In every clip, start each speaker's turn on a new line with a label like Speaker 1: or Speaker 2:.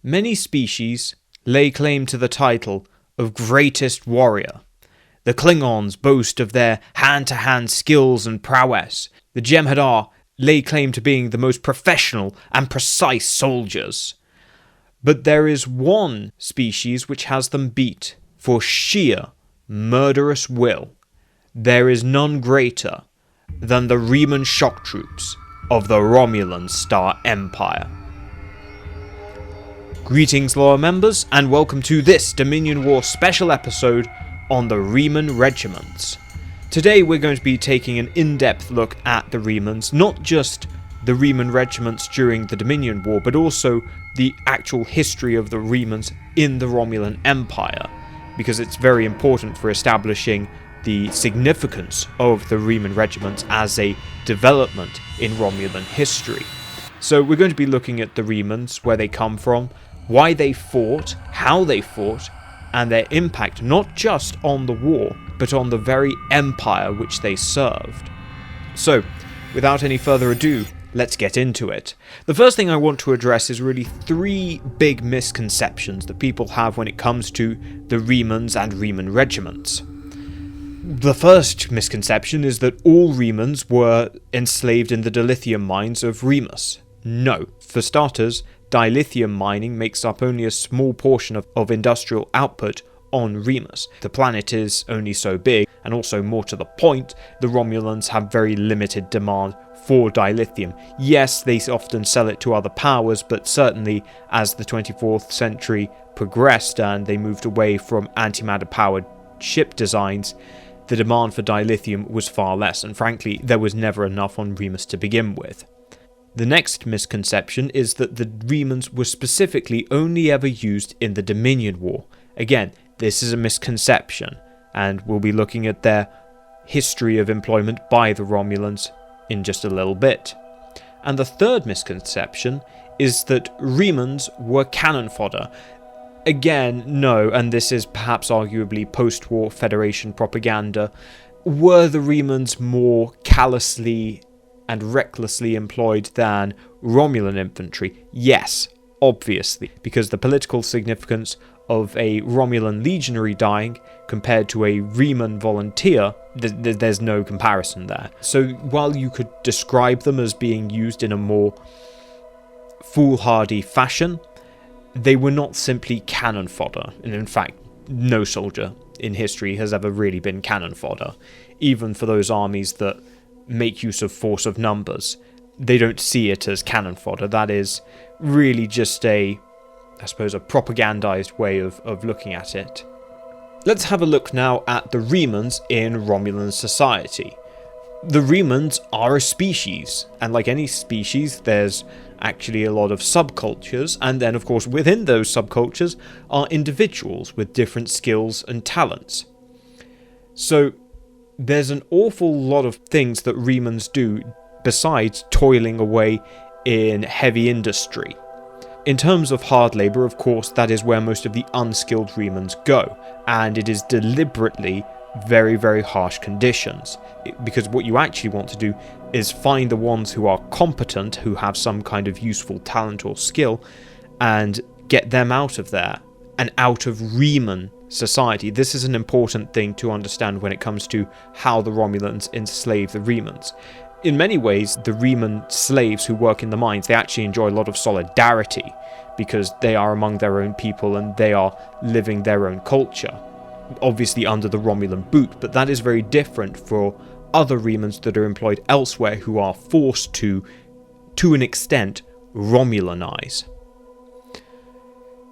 Speaker 1: Many species lay claim to the title of greatest warrior. The Klingons boast of their hand-to-hand skills and prowess. The Jem'Hadar lay claim to being the most professional and precise soldiers. But there is one species which has them beat for sheer murderous will. There is none greater than the Reman shock troops of the Romulan Star Empire. Greetings, loyal members, and welcome to this Dominion War special episode on the Reman Regiments. Today we're going to be taking an in-depth look at the Remans, not just the Reman Regiments during the Dominion War, but also the actual history of the Remans in the Romulan Empire, because it's very important for establishing the significance of the Reman Regiments as a development in Romulan history. So we're going to be looking at the Remans, where they come from, why they fought, how they fought, and their impact not just on the war, but on the very empire which they served. So, without any further ado, let's get into it. The first thing I want to address is really three big misconceptions that people have when it comes to the Remans and Reman Regiments. The first misconception is that all Remans were enslaved in the dilithium mines of Remus. No. For starters, dilithium mining makes up only a small portion of industrial output on Remus. The planet is only so big, and also more to the point, the Romulans have very limited demand for dilithium. Yes, they often sell it to other powers, but certainly as the 24th century progressed and they moved away from antimatter powered ship designs, the demand for dilithium was far less, and frankly, there was never enough on Remus to begin with. The next misconception is that the Remans were specifically only ever used in the Dominion War. Again, this is a misconception, and we'll be looking at their history of employment by the Romulans in just a little bit. And the third misconception is that Remans were cannon fodder. Again, no, and this is perhaps arguably post-war Federation propaganda. Were the Remans more callously and recklessly employed than Romulan infantry? Yes, obviously, because the political significance of a Romulan legionary dying compared to a Reman volunteer, there's no comparison there. So while you could describe them as being used in a more foolhardy fashion, they were not simply cannon fodder, and in fact, no soldier in history has ever really been cannon fodder, even for those armies that make use of force of numbers. They don't see it as cannon fodder. That is really just a propagandized way of looking at it. Let's have a look now at the Remans in Romulan Society. The Remans are a species, and like any species, there's actually a lot of subcultures, and then of course within those subcultures are individuals with different skills and talents. So there's an awful lot of things that Remans do besides toiling away in heavy industry. In terms of hard labour, of course, that is where most of the unskilled Remans go, and it is deliberately very, very harsh conditions, because what you actually want to do is find the ones who are competent, who have some kind of useful talent or skill, and get them out of there, and out of Reman society. This is an important thing to understand when it comes to how the Romulans enslave the Remans. In many ways, the Reman slaves who work in the mines, they actually enjoy a lot of solidarity, because they are among their own people and they are living their own culture, obviously under the Romulan boot, but that is very different for other Remans that are employed elsewhere who are forced to an extent, Romulanize.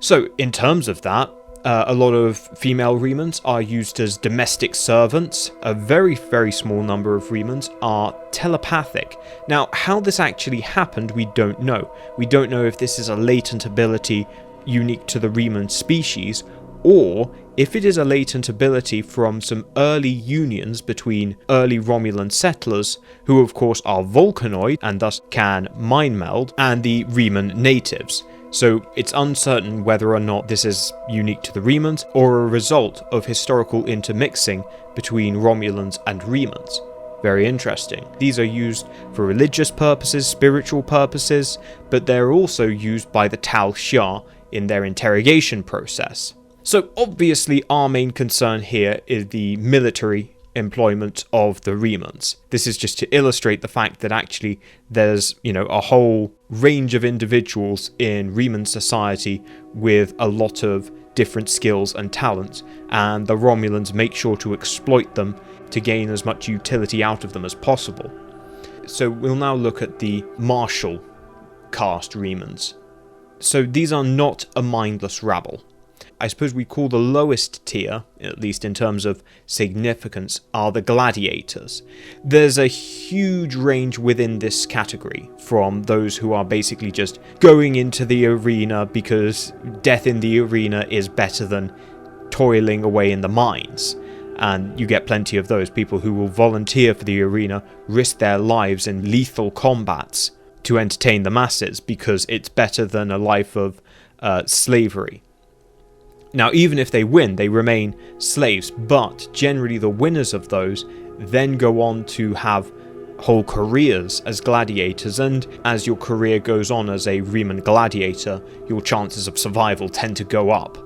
Speaker 1: So, in terms of that, a lot of female Remans are used as domestic servants. A very, very small number of Remans are telepathic. Now, how this actually happened, we don't know. We don't know if this is a latent ability unique to the Reman species, or if it is a latent ability from some early unions between early Romulan settlers, who of course are Vulcanoid and thus can mind meld, and the Reman natives. So it's uncertain whether or not this is unique to the Remans or a result of historical intermixing between Romulans and Remans. Very interesting. These are used for religious purposes, spiritual purposes, but they're also used by the Tal Shah in their interrogation process. So obviously our main concern here is the military employment of the Remans. This is just to illustrate the fact that actually there's, a whole range of individuals in Reman Society with a lot of different skills and talents, and the Romulans make sure to exploit them to gain as much utility out of them as possible. So we'll now look at the martial caste Remans. So these are not a mindless rabble. I suppose we call the lowest tier, at least in terms of significance, are the Gladiators. There's a huge range within this category, from those who are basically just going into the arena because death in the arena is better than toiling away in the mines. And you get plenty of those people who will volunteer for the arena, risk their lives in lethal combats to entertain the masses because it's better than a life of slavery. Now, even if they win, they remain slaves, but generally the winners of those then go on to have whole careers as gladiators, and as your career goes on as a Reman gladiator, your chances of survival tend to go up,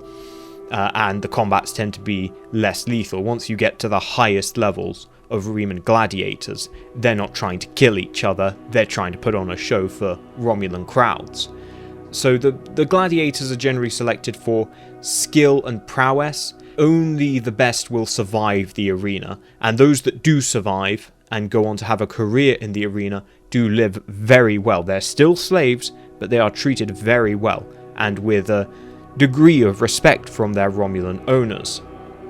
Speaker 1: and the combats tend to be less lethal. Once you get to the highest levels of Reman gladiators, they're not trying to kill each other, they're trying to put on a show for Romulan crowds. So the gladiators are generally selected for skill and prowess. Only the best will survive the arena, and those that do survive and go on to have a career in the arena do live very well. They're still slaves, but they are treated very well, and with a degree of respect from their Romulan owners.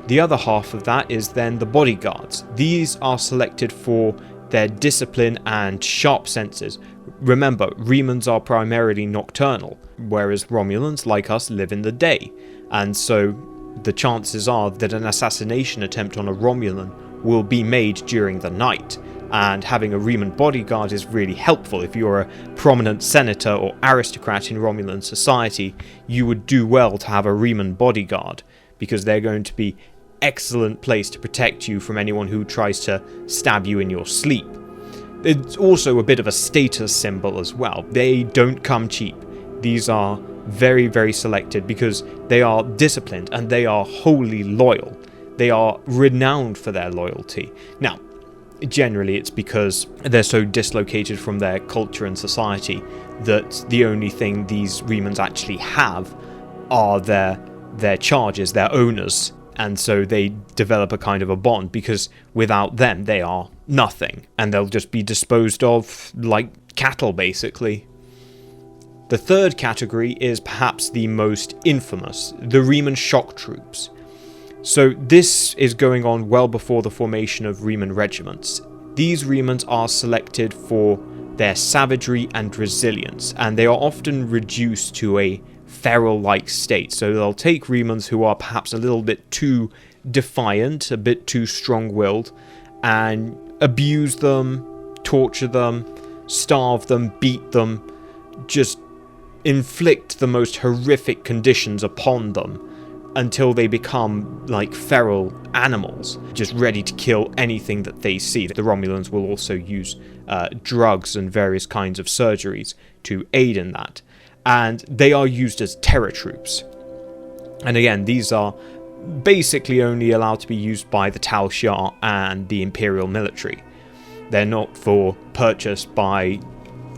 Speaker 1: The other half of that is then the bodyguards. These are selected for their discipline and sharp senses. Remember, Remans are primarily nocturnal, whereas Romulans, like us, live in the day, and so the chances are that an assassination attempt on a Romulan will be made during the night, and having a Reman bodyguard is really helpful. If you're a prominent senator or aristocrat in Romulan society, you would do well to have a Reman bodyguard, because they're going to be excellent place to protect you from anyone who tries to stab you in your sleep. It's also a bit of a status symbol as well. They don't come cheap. These are very, very selected because they are disciplined and they are wholly loyal. They are renowned for their loyalty. Now, generally it's because they're so dislocated from their culture and society that the only thing these Remans actually have are their charges, their owners, and so they develop a kind of a bond, because without them they are nothing, and they'll just be disposed of like cattle, basically. The third category is perhaps the most infamous, the Reman shock troops. So this is going on well before the formation of Reman Regiments. These Remans are selected for their savagery and resilience, and they are often reduced to a feral-like state. So they'll take Remans who are perhaps a little bit too defiant, a bit too strong-willed, and abuse them, torture them, starve them, beat them, just inflict the most horrific conditions upon them until they become like feral animals, just ready to kill anything that they see. The Romulans will also use drugs and various kinds of surgeries to aid in that. And they are used as terror troops. And again, these are basically only allowed to be used by the Tal Shah and the Imperial military. They're not for purchase by,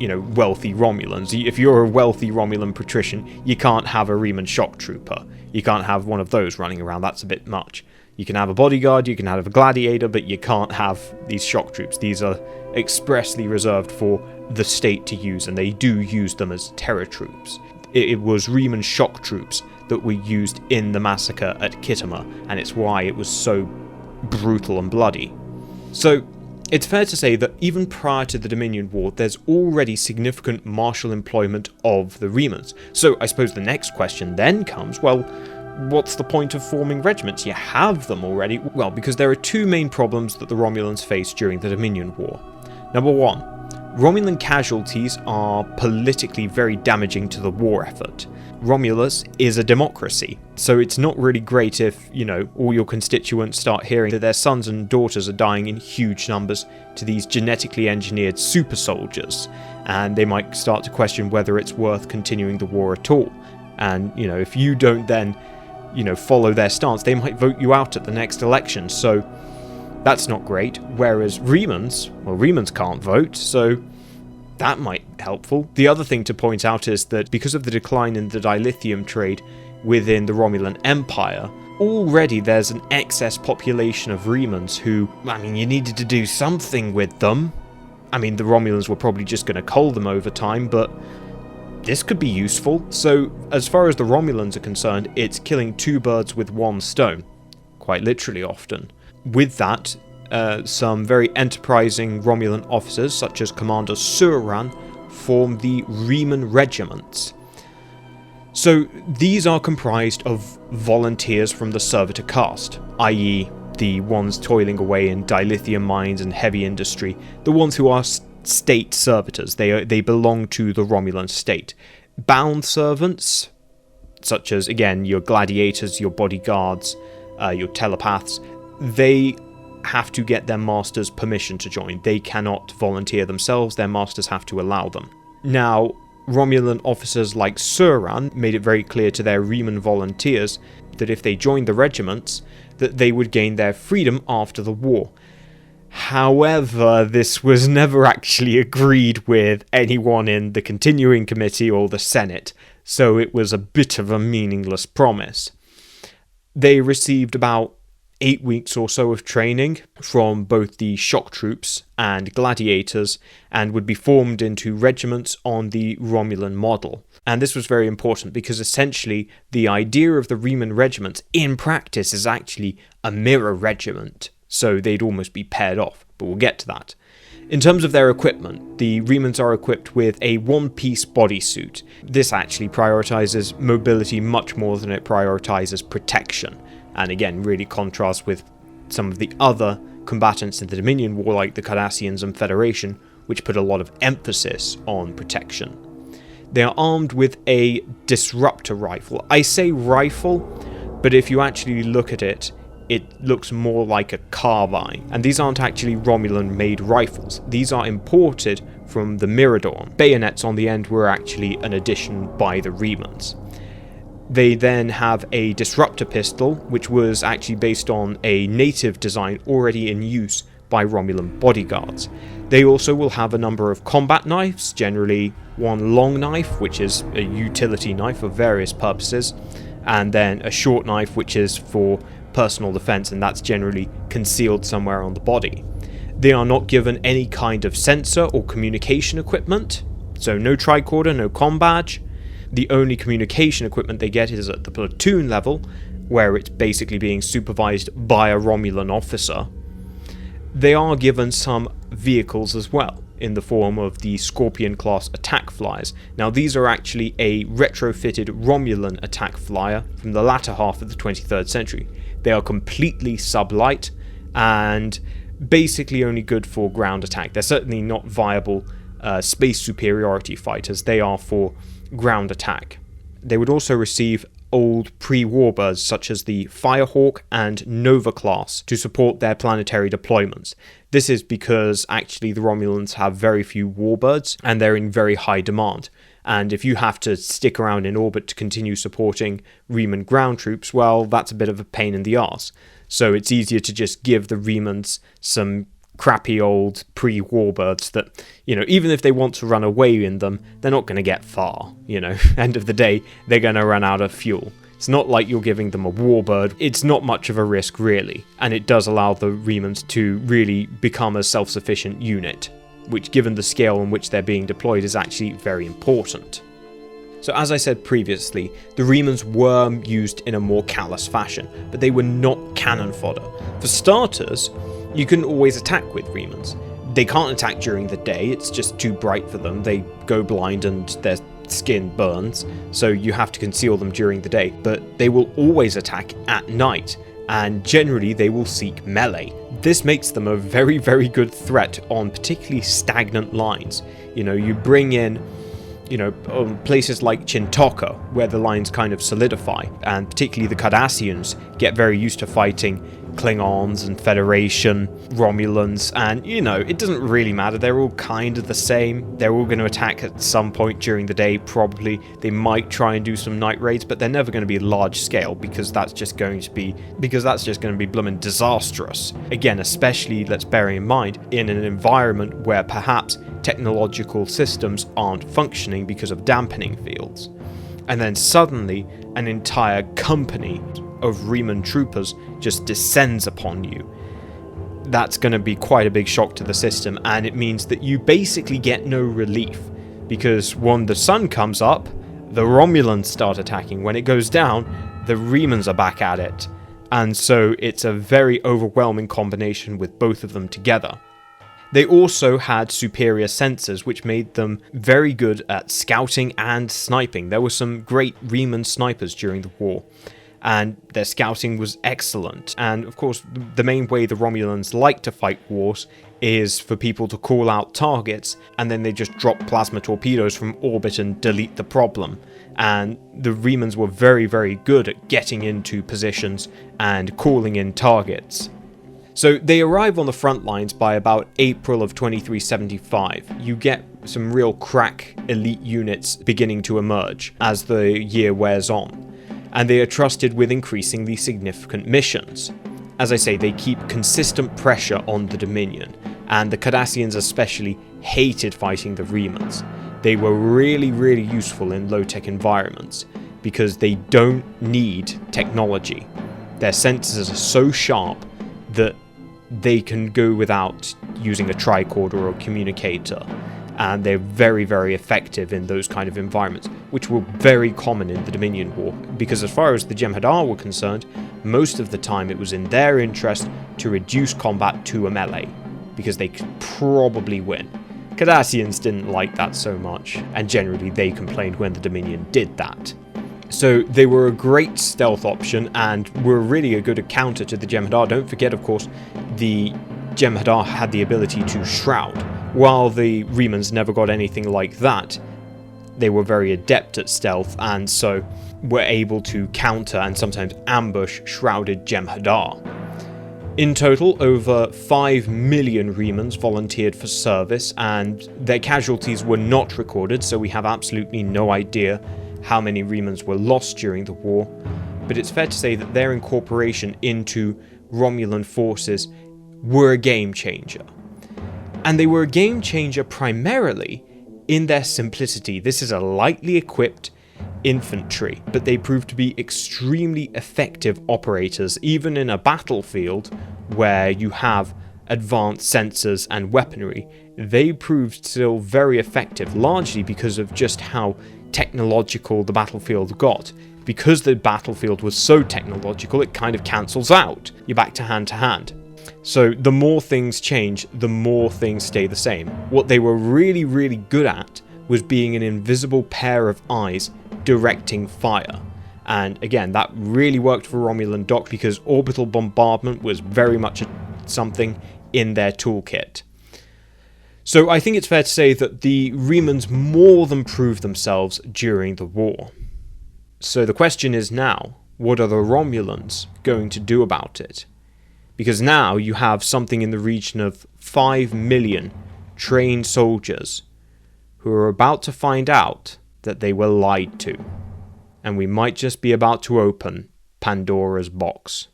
Speaker 1: wealthy Romulans. If you're a wealthy Romulan patrician, you can't have a Reman shock trooper. You can't have one of those running around, that's a bit much. You can have a bodyguard, you can have a gladiator, but you can't have these shock troops. These are expressly reserved for the state to use, and they do use them as terror troops. It was Reman shock troops that were used in the massacre at Khitomer, and it's why it was so brutal and bloody. So it's fair to say that even prior to the Dominion War, there's already significant martial employment of the Remans. So I suppose the next question then comes, well, what's the point of forming regiments? You have them already. Well, because there are two main problems that the Romulans faced during the Dominion War. Number one, Romulan casualties are politically very damaging to the war effort. Romulus is a democracy, so it's not really great if, all your constituents start hearing that their sons and daughters are dying in huge numbers to these genetically engineered super soldiers, and they might start to question whether it's worth continuing the war at all. And, if you don't then, follow their stance, they might vote you out at the next election. So that's not great. Whereas Remans can't vote, so that might be helpful. The other thing to point out is that because of the decline in the dilithium trade within the Romulan Empire, already there's an excess population of Remans who, you needed to do something with them. The Romulans were probably just going to cull them over time, but this could be useful. So, as far as the Romulans are concerned, it's killing two birds with one stone, quite literally often. With that, some very enterprising Romulan officers, such as Commander Suran, form the Reman Regiments. So, these are comprised of volunteers from the servitor caste, i.e. the ones toiling away in dilithium mines and heavy industry, the ones who are state servitors. They belong to the Romulan state. Bound servants, such as, again, your gladiators, your bodyguards, your telepaths, they have to get their master's permission to join. They cannot volunteer themselves, their masters have to allow them. Now, Romulan officers like Suran made it very clear to their Reman volunteers that if they joined the regiments, that they would gain their freedom after the war. However, this was never actually agreed with anyone in the continuing committee or the Senate, so it was a bit of a meaningless promise. They received about 8 weeks or so of training from both the shock troops and gladiators, and would be formed into regiments on the Romulan model. And this was very important because essentially the idea of the Reman Regiments in practice is actually a mirror regiment, so they'd almost be paired off, but we'll get to that. In terms of their equipment, the Remans are equipped with a one-piece bodysuit. This actually prioritizes mobility much more than it prioritizes protection, and again really contrasts with some of the other combatants in the Dominion War like the Cardassians and Federation, which put a lot of emphasis on protection. They are armed with a disruptor rifle. I say rifle, but if you actually look at it, it looks more like a carbine. And these aren't actually Romulan-made rifles. These are imported from the Mirador. Bayonets on the end were actually an addition by the Remans. They then have a disruptor pistol, which was actually based on a native design already in use by Romulan bodyguards. They also will have a number of combat knives, generally one long knife, which is a utility knife for various purposes, and then a short knife, which is for personal defense, and that's generally concealed somewhere on the body. They are not given any kind of sensor or communication equipment, so no tricorder, no comm badge. The only communication equipment they get is at the platoon level, where it's basically being supervised by a Romulan officer. They are given some vehicles as well, in the form of the Scorpion-class attack flyers. Now, these are actually a retrofitted Romulan attack flyer from the latter half of the 23rd century. They are completely sublight and basically only good for ground attack. They're certainly not viable space superiority fighters. They are for ground attack. They would also receive old pre-warbirds such as the Firehawk and Nova class to support their planetary deployments. This is because actually the Romulans have very few warbirds and they're in very high demand. And if you have to stick around in orbit to continue supporting Reman ground troops, well, that's a bit of a pain in the arse. So it's easier to just give the Remans some crappy old pre-warbirds that, even if they want to run away in them, they're not going to get far, End of the day, they're going to run out of fuel. It's not like you're giving them a warbird. It's not much of a risk, really. And it does allow the Remans to really become a self-sufficient unit, which, given the scale on which they're being deployed, is actually very important. So as I said previously, the Remans were used in a more callous fashion, but they were not cannon fodder. For starters, you couldn't always attack with Remans. They can't attack during the day, it's just too bright for them. They go blind and their skin burns, so you have to conceal them during the day. But they will always attack at night, and generally they will seek melee. This makes them a very, very good threat on particularly stagnant lines. You bring in places like Chintoka, where the lines kind of solidify, and particularly the Cardassians get very used to fighting Klingons and Federation, Romulans, and, you know, it doesn't really matter. They're all kind of the same. They're all going to attack at some point during the day, probably. They might try and do some night raids, but they're never going to be large scale, because that's just going to be blooming disastrous. Again, especially, let's bear in mind, in an environment where perhaps technological systems aren't functioning because of dampening fields. And then suddenly, an entire company of Reman troopers just descends upon you. That's going to be quite a big shock to the system, and it means that you basically get no relief, because when the sun comes up, the Romulans start attacking. When it goes down, the Remans are back at it, and so it's a very overwhelming combination with both of them together. They also had superior sensors, which made them very good at scouting and sniping. There were some great Reman snipers during the war, and their scouting was excellent. And of course, the main way the Romulans like to fight wars is for people to call out targets, and then they just drop plasma torpedoes from orbit and delete the problem. And the Remans were very, very good at getting into positions and calling in targets. So they arrive on the front lines by about April of 2375. You get some real crack elite units beginning to emerge as the year wears on, and they are trusted with increasingly significant missions. As I say, they keep consistent pressure on the Dominion, and the Cardassians especially hated fighting the Remans. They were really, really useful in low-tech environments because they don't need technology. Their sensors are so sharp that they can go without using a tricorder or a communicator, and they're very, very effective in those kind of environments, which were very common in the Dominion War, because as far as the Jem'Hadar were concerned, most of the time it was in their interest to reduce combat to a melee, because they could probably win. Cardassians didn't like that so much, and generally they complained when the Dominion did that. So they were a great stealth option and were really a good counter to the Jem'Hadar. Don't forget, of course, the Jem'Hadar had the ability to shroud. While the Remans never got anything like that, they were very adept at stealth, and so were able to counter and sometimes ambush shrouded Jem'Hadar. In total, over 5 million Remans volunteered for service, and their casualties were not recorded, so we have absolutely no idea how many Remans were lost during the war, but it's fair to say that their incorporation into Romulan forces were a game changer. And they were a game changer primarily in their simplicity. This is a lightly equipped infantry, but they proved to be extremely effective operators, even in a battlefield where you have advanced sensors and weaponry. They proved still very effective, largely because of just how technological the battlefield got. Because the battlefield was so technological, it kind of cancels out. You're back to hand. So the more things change, the more things stay the same. What they were really, really good at was being an invisible pair of eyes directing fire. And again, that really worked for Romulan Doc, because orbital bombardment was very much something in their toolkit. So I think it's fair to say that the Remans more than proved themselves during the war. So the question is now, what are the Romulans going to do about it? Because now you have something in the region of 5 million trained soldiers who are about to find out that they were lied to. And we might just be about to open Pandora's box.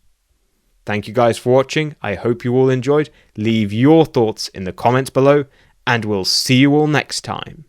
Speaker 1: Thank you guys for watching. I hope you all enjoyed. Leave your thoughts in the comments below, and we'll see you all next time.